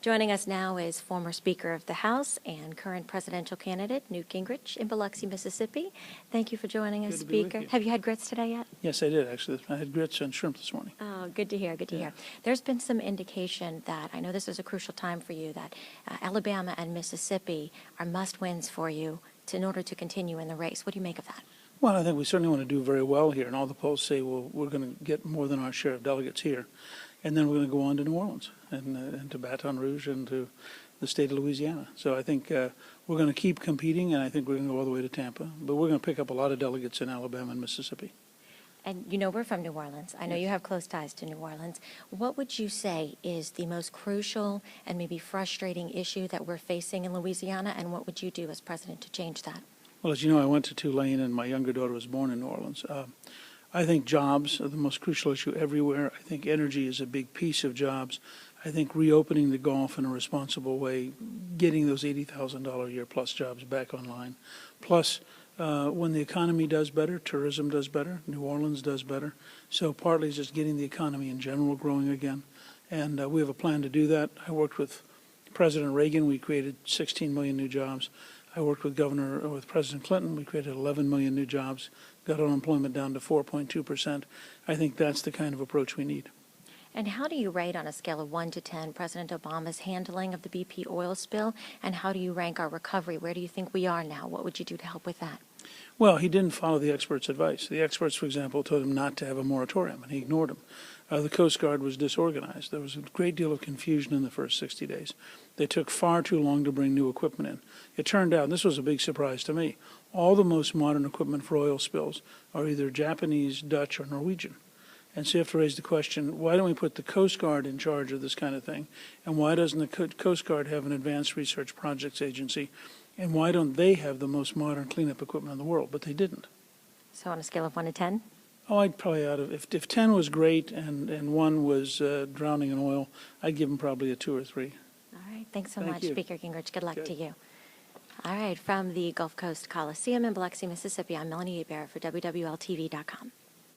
Joining us now is former Speaker of the House and current presidential candidate Newt Gingrich in Biloxi, Mississippi. Thank you for joining us, Speaker. Have you had grits today yet? Yes, I did, actually. I had grits and shrimp this morning. Oh, good to hear, good to hear. There's been some indication that, I know this is a crucial time for you, that Alabama and Mississippi are must-wins for you in order to continue in the race. What do you make of that? Well, I think we certainly want to do very well here, and all the polls say, well, we're going to get more than our share of delegates here. And then we're going to go on to New Orleans and to Baton Rouge and to the state of Louisiana. So I think we're going to keep competing, and I think we're going to go all the way to Tampa. But we're going to pick up a lot of delegates in Alabama and Mississippi. And you know we're from New Orleans. I know you have close ties to New Orleans. What would you say is the most crucial and maybe frustrating issue that we're facing in Louisiana, and what would you do as president to change that? Well, as you know, I went to Tulane, and my younger daughter was born in New Orleans. I think jobs are the most crucial issue everywhere. I think energy is a big piece of jobs. I think reopening the Gulf in a responsible way, getting those $80,000 a year plus jobs back online. Plus, when the economy does better, tourism does better, New Orleans does better. So partly it's just getting the economy in general growing again. And we have a plan to do that. I worked with President Reagan. We created 16 million new jobs. I worked with President Clinton. We created 11 million new jobs, got unemployment down to 4.2%. I think that's the kind of approach we need. And how do you rate on a scale of 1 to 10 President Obama's handling of the BP oil spill, and how do you rank our recovery? Where do you think we are now? What would you do to help with that? Well, he didn't follow the experts' advice. The experts, for example, told him not to have a moratorium, and he ignored them. The Coast Guard was disorganized. There was a great deal of confusion in the first 60 days. They took far too long to bring new equipment in. It turned out, and this was a big surprise to me, all the most modern equipment for oil spills are either Japanese, Dutch, or Norwegian. And so you have to raise the question, why don't we put the Coast Guard in charge of this kind of thing? And why doesn't the Coast Guard have an advanced research projects agency? And why don't they have the most modern cleanup equipment in the world? But they didn't. So on a scale of 1 to 10? Oh, I'd probably if 10 was great and 1 was drowning in oil, I'd give them probably a 2 or 3. All right. Thanks so Thank much, you. Speaker Gingrich. Good luck to you. All right. From the Gulf Coast Coliseum in Biloxi, Mississippi, I'm Melanie Hebert for WWLTV.com.